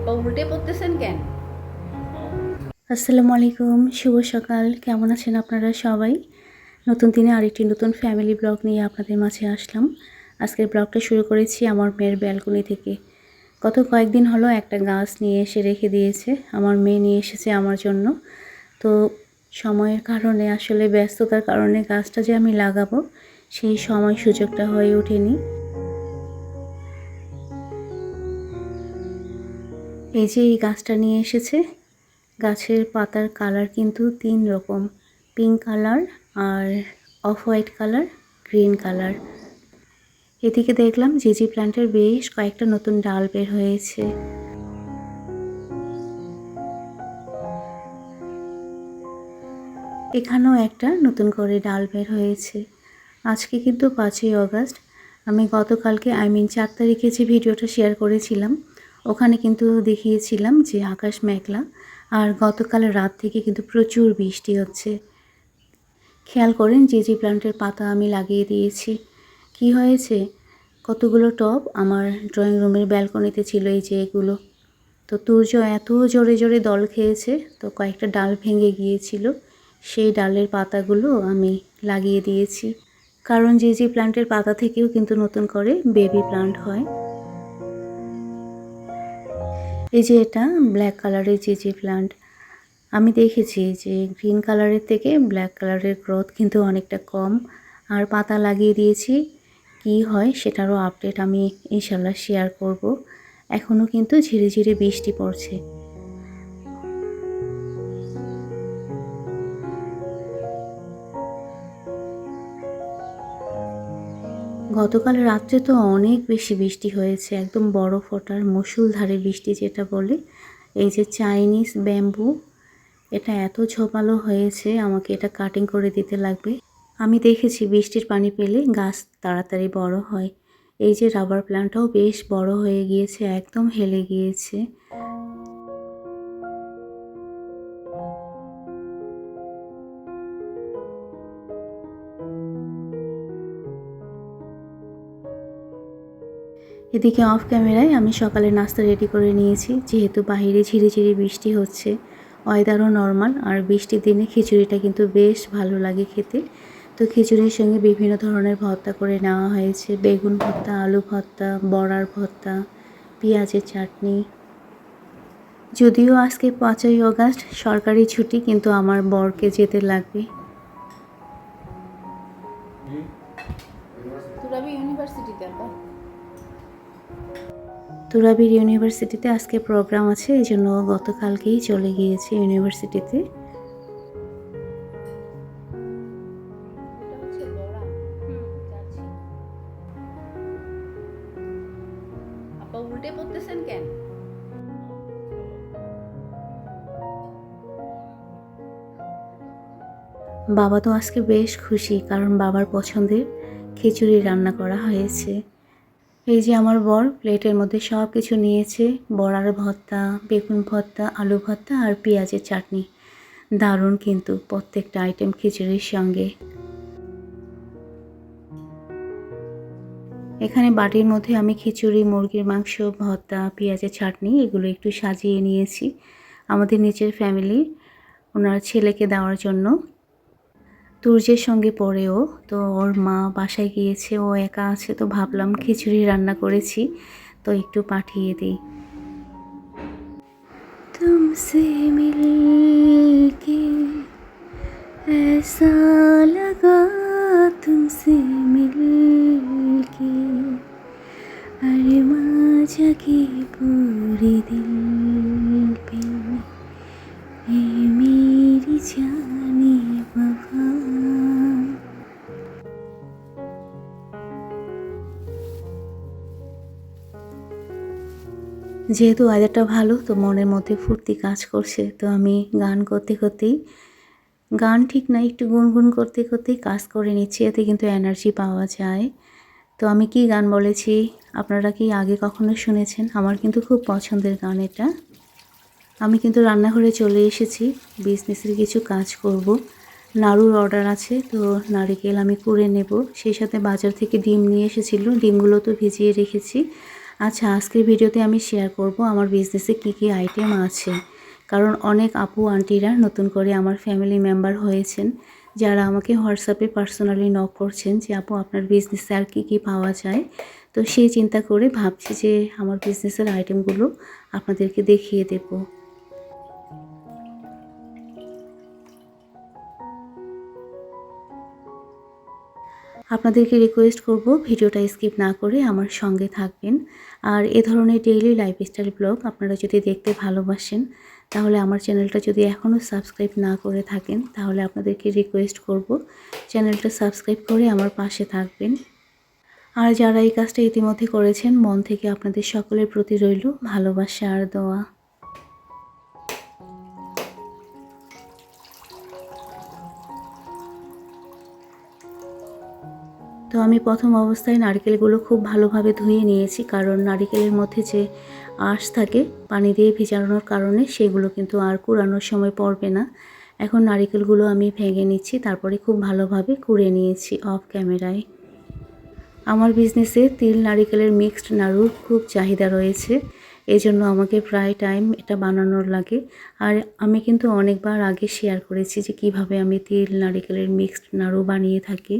আপা উল্টে পড়তেছেন কেন? আসসালামু আলাইকুম, শুভ সকাল। কেমন আছেন আপনারা সবাই? নতুন দিনে আরেকটি নতুন ফ্যামিলি ব্লগ নিয়ে আপনাদের মাঝে আসলাম। আজকের ব্লগটা শুরু করেছি আমার মেয়ের ব্যালকনি থেকে। গত কয়েকদিন হলো একটা গাছ নিয়ে এসে রেখে দিয়েছে, আমার মেয়ে নিয়ে এসেছে আমার জন্য। তো সময়ের কারণে, আসলে ব্যস্ততার কারণে গাছটা যে আমি লাগাবো সেই সময় সুযোগটা হয়ে ওঠেনি। এই যে এই গাছটা নিয়ে এসেছে, গাছের পাতার কালার কিন্তু 3 রকম, পিঙ্ক কালার আর off white colour, green colour. এদিকে দেখলাম জিজি প্ল্যান্টের বেশ কয়েকটা নতুন ডাল বের হয়েছে। এখানেও একটা নতুন করে ডাল বের হয়েছে। আজকে কিন্তু 5ই অগাস্ট। আমি গতকালকে 4 তারিখে যে ভিডিওটা শেয়ার করেছিলাম ওখানে কিন্তু দেখিয়েছিলাম যে আকাশ মেঘলা, আর গতকাল রাত থেকে কিন্তু প্রচুর বৃষ্টি হচ্ছে। খেয়াল করেন জিজি প্ল্যান্টের পাতা আমি লাগিয়ে দিয়েছি। কি হয়েছে, কতগুলো টব আমার ড্রয়িং রুমের ব্যালকনিতে ছিল, এই যে এগুলো। তো তুর্য এত জোরে জোরে দল খেয়েছে, তো কয়েকটা ডাল ভেঙে গিয়েছিল, সেই ডালের পাতাগুলো আমি লাগিয়ে দিয়েছি। কারণ জিজি প্ল্যান্টের পাতা থেকেও কিন্তু নতুন করে বেবি প্ল্যান্ট হয়। এই যে এটা ব্ল্যাক কালারের জিজি প্ল্যান্ট। আমি দেখেছি যে গ্রিন কালারের থেকে ব্ল্যাক কালারের গ্রোথ কিন্তু অনেকটা কম, আর পাতা লাগিয়ে দিয়েছি। কি হয় সেটারও আপডেট আমি ইনশাল্লাহ শেয়ার করব। এখনও কিন্তু ঝিরে ঝিরে বৃষ্টি পড়ছে। গতকাল রাত্রে তো অনেক বেশি বৃষ্টি হয়েছে, একদম বরফ ওঠার মুষলধারে বৃষ্টি যেটা বলে। এই যে চাইনিজ ব্যাম্বু, এটা এত ঝোপালো হয়েছে, আমাকে এটা কাটিং করে দিতে লাগবে। আমি দেখেছি বৃষ্টির পানি পেলে গাছ তাড়াতাড়ি বড় হয়। এই যে রাবার প্ল্যান্টটাও বেশ বড় হয়ে গিয়েছে, একদম হেলে গিয়েছে। এদিকে অফ ক্যামেরায় আমি সকালে নাস্তা রেডি করে নিয়েছি, যেহেতু বাইরে ঝিরিঝিরি বৃষ্টি হচ্ছে, ওয়েদারও নর্মাল, আর বৃষ্টির দিনে খিচুড়িটা কিন্তু বেশ ভালো লাগে খেতে। তো খিচুড়ির সঙ্গে বিভিন্ন ধরনের ভর্তা করে নেওয়া হয়েছে, বেগুন ভর্তা, আলু ভর্তা, বড়ার ভর্তা, পেঁয়াজের চাটনি। যদিও আজকে 5ই অগাস্ট সরকারি ছুটি, কিন্তু আমার বরকে যেতে লাগবে। তুরাবি ইউনিভার্সিটিতে আপা। তুরাবির ইউনিভার্সিটিতে আজকে প্রোগ্রাম আছে, এই জন্য গতকালকেই চলে গিয়েছে ইউনিভার্সিটিতে। এটা হচ্ছে বড়া। যাচ্ছি। আপা উল্টে পড়তেছেন কেন? বাবা তো আজকে বেশ খুশি, কারণ বাবার পছন্দের খিচুড়ি রান্না করা হয়েছে। এই যে আমার বর প্লেটের মধ্যে সব কিছু নিয়েছে, বড়ার ভর্তা, বেগুন ভর্তা, আলু ভর্তা আর পেঁয়াজের চাটনি। দারুণ কিন্তু প্রত্যেকটা আইটেম খিচুড়ির সঙ্গে। এখানে বাটির মধ্যে আমি খিচুড়ি, মুরগির মাংস, ভর্তা, পেঁয়াজের চাটনি এগুলো একটু সাজিয়ে নিয়েছি আমাদের নিচের ফ্যামিলি, ওনার ছেলেকে দেওয়ার জন্য। তুর্যের সঙ্গে পড়েও, তো ওর মা বাসায় গিয়েছে, ও একা আছে, তো ভাবলাম খিচুড়ি রান্না করেছি তো একটু পাঠিয়ে দিই। तुमसे मिलके ऐसा लगा, तुमसे मिलके अरमा जगे पूरे दिल पे, ये मेरी जाने वफा। যেহেতু ওয়েদারটা ভালো, তো মনের মধ্যে ফুর্তি কাজ করছে, তো আমি গান করতে করতেই, গান ঠিক না, একটু গুনগুন করতে করতেই কাজ করে নিচ্ছি, এতে কিন্তু এনার্জি পাওয়া যায়। তো আমি কি গান বলেছি আপনারা কি আগে কখনো শুনেছেন? আমার কিন্তু খুব পছন্দের গান এটা। আমি কিন্তু রান্নাঘরে চলে এসেছি, বিজনেসের কিছু কাজ করব। নাড়ুর অর্ডার আছে, তো নারিকেল আমি কুড়ে নেব, সেই সাথে বাজার থেকে ডিম নিয়ে এসেছিলো, ডিমগুলো তো ভিজিয়ে রেখেছি। আচ্ছা, আজকের ভিডিওতে আমি শেয়ার করব আমার বিজনেসে কি কি আইটেম আছে, কারণ অনেক আপু আন্টিরা নতুন করে আমার ফ্যামিলি মেম্বার হয়েছেন, যারা আমাকে হোয়াটসঅ্যাপে পার্সোনালি নক করছেন যে আপু আপনার বিজনেসে আর কি কি পাওয়া যায়। তো সেই চিন্তা করে ভাবছি যে আমার বিজনেসের আইটেমগুলো আপনাদেরকে দেখিয়ে দেবো। আপনাদেরকে রিকোয়েস্ট করব ভিডিওটা স্কিপ না করে আমার সঙ্গে থাকবেন। আর এ ধরনের ডেইলি লাইফস্টাইল ব্লগ আপনারা যদি দেখতে ভালোবাসেন, তাহলে আমার চ্যানেলটা যদি এখনও সাবস্ক্রাইব না করে থাকেন, তাহলে আপনাদেরকে রিকোয়েস্ট করব চ্যানেলটা সাবস্ক্রাইব করে আমার পাশে থাকবেন। আর যারা এই কাজটা ইতিমধ্যে করেছেন, মন থেকে আপনাদের সকলের প্রতি রইল ভালোবাসা আর দোয়া। তো আমি প্রথম অবস্থায় নারকেলগুলো খুব ভালোভাবে ধুয়ে নিয়েছি, কারণ নারকেলের মধ্যে যে আঁশ থাকে পানি দিয়ে ভিজানোর কারণে সেগুলো কিন্তু আর কুড়ানোর সময় পড়বে না। এখন নারকেলগুলো আমি ভেঙে নিচ্ছি, তারপরে খুব ভালোভাবে কুড়ে নিয়েছি অফ ক্যামেরায়। আমার বিজনেসে তিল নারকেলের মিক্সড নাড়ুর খুব চাহিদা রয়েছে, এজন্য আমাকে প্রায় টাইম এটা বানানোর লাগে। আর আমি কিন্তু অনেকবার আগে শেয়ার করেছি যে কিভাবে আমি তিল নারকেলের মিক্সড নাড়ু বানিয়ে থাকি।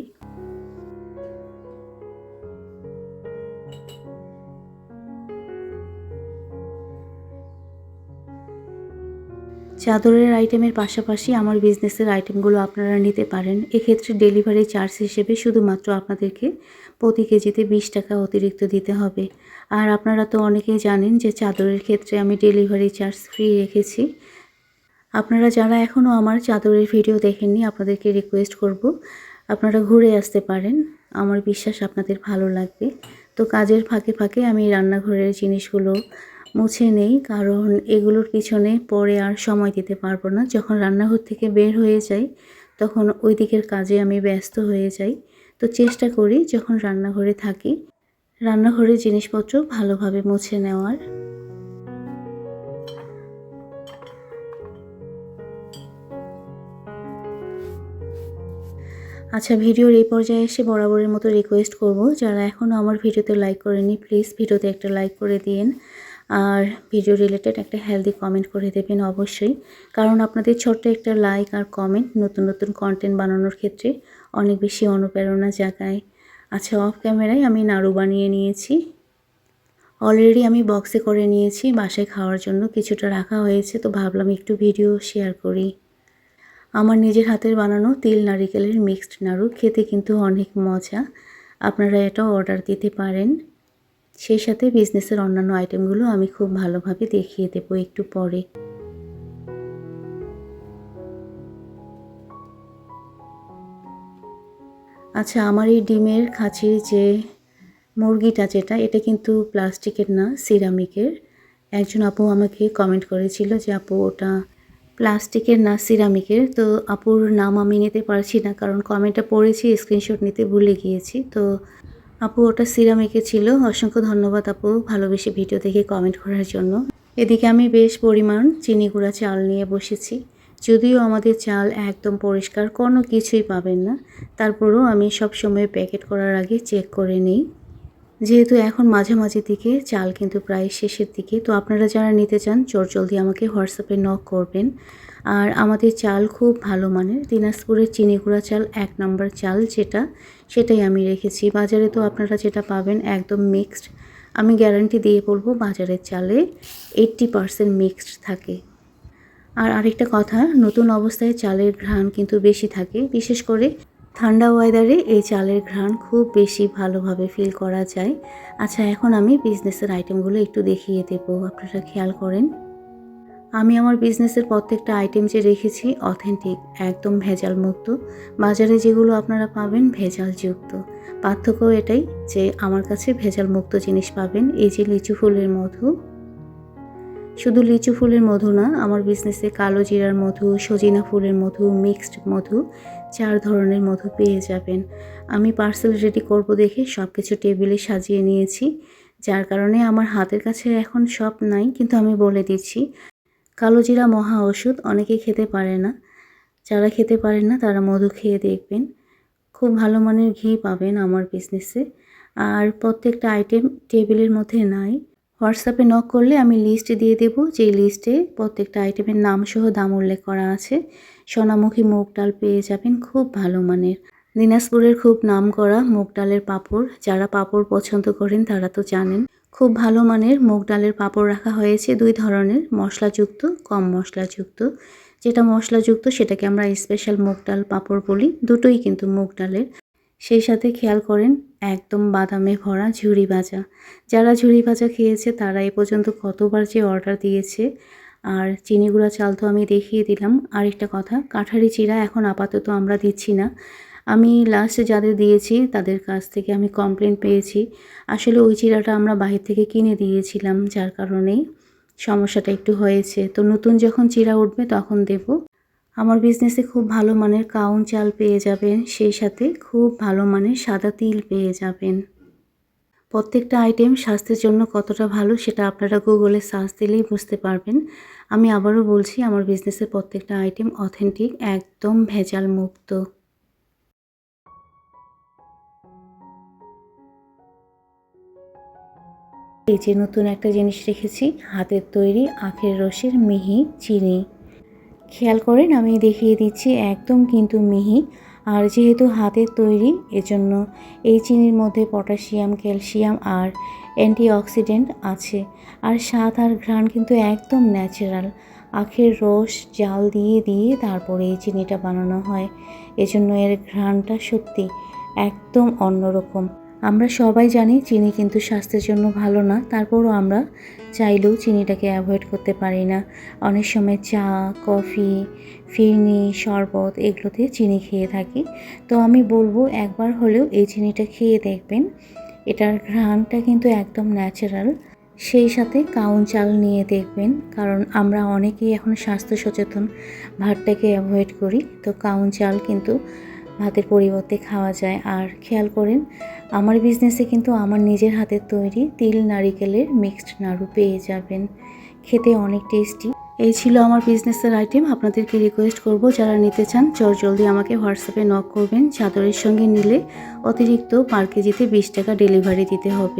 চাদরের আইটেমের পাশাপাশি আমার বিজনেসের আইটেমগুলো আপনারা নিতে পারেন। এক্ষেত্রে ডেলিভারি চার্জ হিসেবে শুধুমাত্র আপনাদেরকে প্রতি কেজিতে 20 টাকা অতিরিক্ত দিতে হবে। আর আপনারা তো অনেকেই জানেন যে চাদরের ক্ষেত্রে আমি ডেলিভারি চার্জ ফ্রি রেখেছি। আপনারা যারা এখনও আমার চাদরের ভিডিও দেখেননি, আপনাদেরকে রিকোয়েস্ট করব আপনারা ঘুরে আসতে পারেন, আমার বিশ্বাস আপনাদের ভালো লাগবে। তো কাজের ফাঁকে ফাঁকে আমি রান্নাঘরের জিনিসগুলো মুছে নেই, কারণ এগুলোর পিছনে পরে আর সময় দিতে পারবো না। যখন রান্নাঘর থেকে বের হয়ে যাই তখন ওই দিকের কাজে আমি ব্যস্ত হয়ে যাই। তো চেষ্টা করি যখন রান্নাঘরে থাকি রান্নাঘরের জিনিসপত্র ভালোভাবে মুছে নেওয়ার। আচ্ছা, ভিডিওর এই পর্যায়ে এসে বরাবরের মতো রিকোয়েস্ট করব, যারা এখনও আমার ভিডিওতে লাইক করেনি প্লিজ ভিডিওতে একটা লাইক করে দিন। আর ভিডিও রিলেটেড একটা হেলদি কমেন্ট করে দেবেন অবশ্যই, কারণ আপনাদের ছোট্ট একটা লাইক আর কমেন্ট নতুন নতুন কন্টেন্ট বানানোর ক্ষেত্রে অনেক বেশি অনুপ্রেরণা জাগায়। আচ্ছা, অফ ক্যামেরায় আমি নাড়ু বানিয়ে নিয়েছি। অলরেডি আমি বক্সে করে নিয়েছি, বাসায় খাওয়ার জন্য কিছুটা রাখা হয়েছে, তো ভাবলাম একটু ভিডিও শেয়ার করি। আমার নিজের হাতের বানানো তিল নারিকেলের মিক্সড নাড়ু খেতে কিন্তু অনেক মজা। আপনারা এটাও অর্ডার দিতে পারেন। সেই সাথে বিজনেসের অন্যান্য আইটেমগুলো আমি খুব ভালোভাবে দেখিয়ে দেবো একটু পরে। আচ্ছা, আমার এই ডিমের খাঁচির যে মুরগিটা যেটা, এটা কিন্তু প্লাস্টিকের না, সিরামিকের। একজন আপু আমাকে কমেন্ট করেছিল যে আপু ওটা প্লাস্টিকের না সিরামিকের। তো আপুর নাম আমি নিতে পারছি না, কারণ কমেন্টটা পড়েছি, স্ক্রিনশট নিতে ভুলে গিয়েছি। তো আপু ওটা সিরামিকের ছিল। অসংখ্য ধন্যবাদ আপু ভালোবেসে ভিডিও দেখে কমেন্ট করার জন্য। এদিকে আমি বেশ পরিমাণ চিনি গুঁড়া চাল নিয়ে বসেছি। যদিও আমাদের চাল একদম পরিষ্কার, কোনো কিছুই পাবেন না, তারপরেও আমি সবসময় প্যাকেট করার আগে চেক করে নিই। যেহেতু এখন মাঝামাঝি দিকে, চাল কিন্তু প্রায় শেষের দিকে, তো আপনারা যারা নিতে চান জলদি আমাকে হোয়াটসঅ্যাপে নক করবেন। আর আমাদের চাল খুব ভালো মানের, দিনাজপুরের চিনি গুঁড়া চাল 1 নম্বর চাল যেটা, সেটাই আমি রেখেছি। বাজারে তো আপনারা যেটা পাবেন একদম মিক্সড। আমি গ্যারান্টি দিয়ে বলবো বাজারের চালে 80% মিক্সড থাকে। আর আরেকটা কথা, নতুন অবস্থায় চালের ঘ্রাণ কিন্তু বেশি থাকে, বিশেষ করে ঠান্ডা ওয়েদারে এই চালের ঘ্রাণ খুব বেশি ভালোভাবে ফিল করা যায়। আচ্ছা, এখন আমি বিজনেসের আইটেমগুলো একটু দেখিয়ে দেবো, আপনারা খেয়াল করেন। আমি আমার বিজনেসের প্রত্যেকটা আইটেম যে রেখেছি অথেন্টিক, একদম ভেজাল মুক্ত। বাজারে যেগুলো আপনারা পাবেন ভেজাল যুক্ত। পার্থক্য এটাই যে আমার কাছে ভেজাল মুক্ত জিনিস পাবেন। এই যে লিচু ফুলের মধু, শুধু লিচু ফুলের মধু না, আমার বিজনেসে কালো জিরার মধু, সজিনা ফুলের মধু, মিক্সড মধু, 4 ধরনের মধু পেয়ে যাবেন। আমি পার্সেল রেডি করব দেখে সব কিছু টেবিলে সাজিয়ে নিয়েছি, যার কারণে আমার হাতের কাছে এখন সব নাই, কিন্তু আমি বলে দিচ্ছি কালো জিরা মহা ওষুধ, অনেকেই খেতে পারে না। যারা খেতে পারেন না তারা মধু খেয়ে দেখবেন, খুব ভালো মানের ঘি পাবেন আমার বিজনেসে। আর প্রত্যেকটা আইটেম টেবিলের মধ্যে নাই। হোয়াটসঅ্যাপে নক করলে আমি লিস্ট দিয়ে দেব, যে লিস্টে প্রত্যেকটা আইটেমের নাম সহ দাম উল্লেখ করা আছে। সোনামুখী মুগ ডাল পেয়ে যাবেন খুব ভালো মানের। দিনাজপুরের খুব নামকরা মুগ ডালের পাঁপড়, যারা পাঁপড় পছন্দ করেন তারা তো জানেন। খুব ভালো মানের মুগ ডালের পাঁপড় রাখা হয়েছে দুই ধরনের, মশলাযুক্ত, কম মশলাযুক্ত। যেটা মশলাযুক্ত সেটাকে আমরা স্পেশাল মুগ ডাল পাঁপড় বলি, দুটোই কিন্তু মুগ ডালের। সেই সাথে খেয়াল করেন একদম বাদামে ভরা ঝুরি ভাজা। যারা ঝুরি ভাজা খেয়েছে তারা এ পর্যন্ত কতবার যে অর্ডার দিয়েছে। আর চিনি গুঁড়া চাল তো আমি দেখিয়ে দিলাম। আরেকটা কথা, কাঠারি চিড়া এখন আপাতত আমরা দিচ্ছি না। আমি লাস্টে যাদের দিয়েছি তাদের কাছ থেকে আমি কমপ্লেন পেয়েছি। আসলে ওই চিড়াটা আমরা বাহির থেকে কিনে দিয়েছিলাম, যার কারণেই সমস্যাটা একটু হয়েছে। তো নতুন যখন চিড়া উঠবে তখন দেব। আমার বিজনেসে খুব ভালো মানের কাউন চাল পেয়ে যাবেন, সেই সাথে খুব ভালো মানের সাদা তিল পেয়ে যাবেন। প্রত্যেকটা আইটেম স্বাস্থ্যের জন্য কতটা ভালো সেটা আপনারা গুগলে সার্চ দিলেই বুঝতে পারবেন। আমি আবারও বলছি, আমার বিজনেসের প্রত্যেকটা আইটেম অথেন্টিক, একদম ভেজাল মুক্ত। এই যে নতুন একটা জিনিস রেখেছি, হাতের তৈরি আখের রসের মিহি চিনি। খেয়াল করেন আমি দেখিয়ে দিচ্ছি, একদম কিন্তু মিহি। আর যেহেতু হাতের তৈরি এজন্য এই চিনির মধ্যে পটাশিয়াম, ক্যালসিয়াম আর অ্যান্টিঅক্সিডেন্ট আছে। আর স্বাদ আর ঘ্রাণ কিন্তু একদম ন্যাচারাল। আখের রস জাল দিয়ে দিয়ে তারপরে এই চিনিটা বানানো হয়, এজন্য এর ঘ্রাণটা সত্যি একদম অন্যরকম। আমরা সবাই জানি চিনি কিন্তু স্বাস্থ্যের জন্য ভালো না, তারপরও আমরা চাইলেও চিনিটাকে অ্যাভয়েড করতে পারি না। অনেক সময় চা, কফি, ফিরনি, শরবত এগুলোতে চিনি খেয়ে থাকি। তো আমি বলবো একবার হলেও এই চিনিটা খেয়ে দেখবেন। এটার ঘ্রাণটা কিন্তু একদম ন্যাচারাল। সেই সাথে কাউন চাল নিয়ে দেখবেন, কারণ আমরা অনেকেই এখন স্বাস্থ্য সচেতন, ভাতটাকে অ্যাভয়েড করি। তো কাউন চাল কিন্তু ভাতের পরিবর্তে খাওয়া যায়। আর খেয়াল করেন আমার বিজনেসে কিন্তু আমার নিজের হাতের তৈরি তিল নারিকেলের মিক্সড নাড়ু পেয়ে যাবেন, খেতে অনেক টেস্টি। এই ছিল আমার বিজনেসের আইটেম। আপনাদেরকে রিকোয়েস্ট করব, যারা নিতে চান জলদি আমাকে হোয়াটসঅ্যাপে নক করবেন। চাদরের সঙ্গে নিলে অতিরিক্ত পার কেজিতে 20 টাকা ডেলিভারি দিতে হবে।